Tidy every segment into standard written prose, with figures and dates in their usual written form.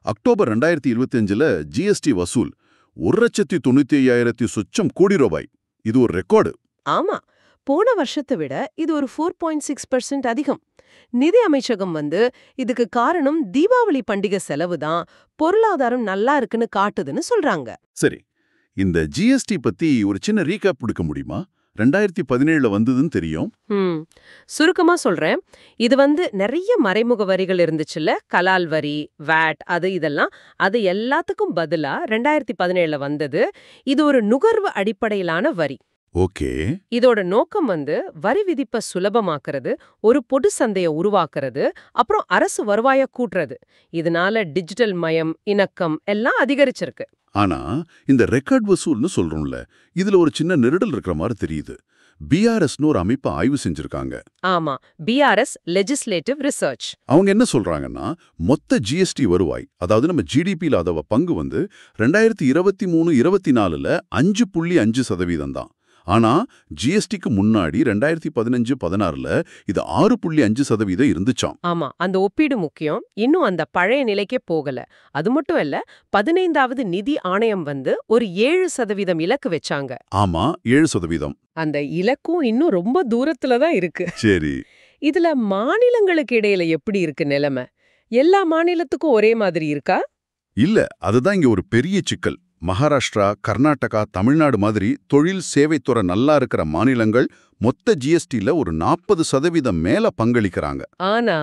October 2025ல GST வசூல் 1,95,000 சொச்சம் கோடி ரூபாய். இது ஒரு ரெக்கார்டு. ஆமா, போன வருஷத்தை விட இது ஒரு 4.6% அதிகம். நிதி அமைச்சகம் இதுக்கு காரணம் தீபாவளி பண்டிகை செலவு தான், பொருளாதாரம் நல்லா இருக்குன்னு காட்டுதுன்னு சொல்றாங்க. சரி, இந்த ஜிஎஸ்டி பத்தி ஒரு சின்ன ரீகேப் கொடுக்க முடியுமா? 2017ல வந்ததுன்னு தெரியும். சுருக்கமா சொல்றேன். இது நிறைய மறைமுக வரிகள் இருந்துச்சுல்ல, கலால் வரி, வேட், இதெல்லாம். அது எல்லாத்துக்கும் பதிலா 2017ல வந்தது. இது ஒரு நுகர்வு அடிப்படையிலான வரி. ஓகே. இதோட நோக்கம் வரி விதிப்பை சுலபமாக்குறது, ஒரு பொது சந்தையை உருவாக்குறது, அப்புறம் அரசு வருவாயை கூட்டுறது. இதனால டிஜிட்டல் மயம், இணக்கம் எல்லாம் அதிகரிச்சிருக்கு. ஆனா இந்த ரெக்கார்ட் வசூல்னு சொல்றோம்ல, இதுல ஒரு சின்ன நெருடல் இருக்கிற மாதிரி தெரியுது. பிஆர்எஸ்னு ஒரு அமைப்பு ஆய்வு செஞ்சிருக்காங்க. ஆமா, பிஆர்எஸ் லெஜிஸ்லேட்டிவ் ரிசர்ச். அவங்க என்ன சொல்றாங்கன்னா, மொத்த ஜிஎஸ்டி வருவாய், அதாவது நம்ம ஜிடிபியில் அதோட பங்கு 2023-24ல 5.5% தான். ஆனா ஜிஎஸ்டிக்கு முன்னாடி 2015-16ல இது 6.5% இருந்துச்சாம். ஆமா, அந்த ஒப்பீடு முக்கியம். இன்னும் அந்த பழைய நிலைக்கே போகல. அது மட்டும் இல்ல, 15வது நிதி ஆணையம் ஒரு 7% இலக்கு வச்சாங்க. ஆமா, 7%. அந்த இலக்கும் இன்னும் ரொம்ப தூரத்துல தான் இருக்கு. சரி, இதுல மாநிலங்களுக்கு இடையில எப்படி இருக்கு நிலைமை? எல்லா மாநிலத்துக்கும் ஒரே மாதிரி இருக்கா? இல்ல, அதுதான் இங்க ஒரு பெரிய சிக்கல். மகாராஷ்டிரா, கர்நாடகா, தமிழ்நாடு மாதிரி தொழில் சேவைத்துறை நல்லா இருக்கிற மாநிலங்கள் மொத்த ஜிஎஸ்டில ஒரு 40% மேல பங்களிக்கிறாங்க. ஆனா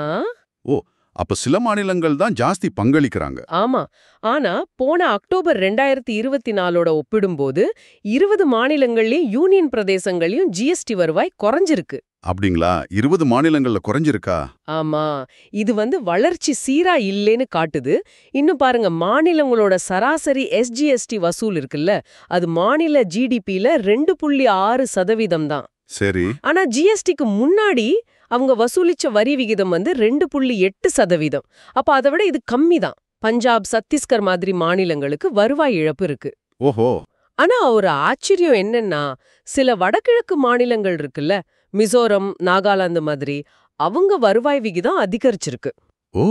அப்ப சில மாநிலங்கள் தான் ஜாஸ்தி பங்களிக்கிறாங்க. ஆமா, ஆனா போன அக்டோபர் 2024ஓட ஒப்பிடும்போது 20 மாநிலங்கள்லயும் யூனியன் பிரதேசங்களையும் ஜிஎஸ்டி வருவாய் குறைஞ்சிருக்கு. அப்படிங்களா? 20 மாநிலங்கள்ல குறைஞ்சிருக்கா? ஆமா, இது வளர்ச்சி சீரா இல்லேன்னு காட்டுது. இன்னும் பாருங்க, மாநிலங்களோட சராசரி எஸ்ஜிஎஸ்டி வசூல் இருக்குல்ல, அது மாநில ஜிடிபில 2.6% தான். சரி. ஆனா ஜிஎஸ்டிக்கு முன்னாடி அவங்க வசூலிச்ச வரி விகிதம் 2.8%. அப்ப அதை விட இது கம்மி தான். பஞ்சாப், சத்தீஸ்கர் மாதிரி மாநிலங்களுக்கு வருவாய் இழப்பு இருக்கு. ஓஹோ. ஆனா ஒரு ஆச்சரியம் என்னன்னா, சில வடகிழக்கு மாநிலங்கள் இருக்குல்ல, மிசோரம், நாகாலாந்து மாதிரி, அவங்க வருவாய் விகிதம் அதிகரிச்சிருக்கு. ஓ,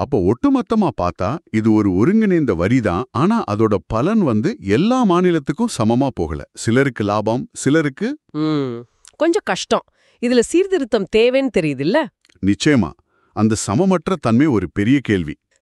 அப்ப ஒட்டுமொத்தமா பார்த்தா இது ஒரு ஒருங்கிணைந்த வரி தான். ஆனா அதோட பலன் எல்லா மாநிலத்துக்கும் சமமா போகல. சிலருக்கு லாபம், சிலருக்கு கொஞ்சம் கஷ்டம். இதுல சீர்திருத்தம் தேவைன்னு தெரியுதுல்ல? நிச்சயமா. அந்த சமமற்ற தன்மை ஒரு பெரிய கேள்வி.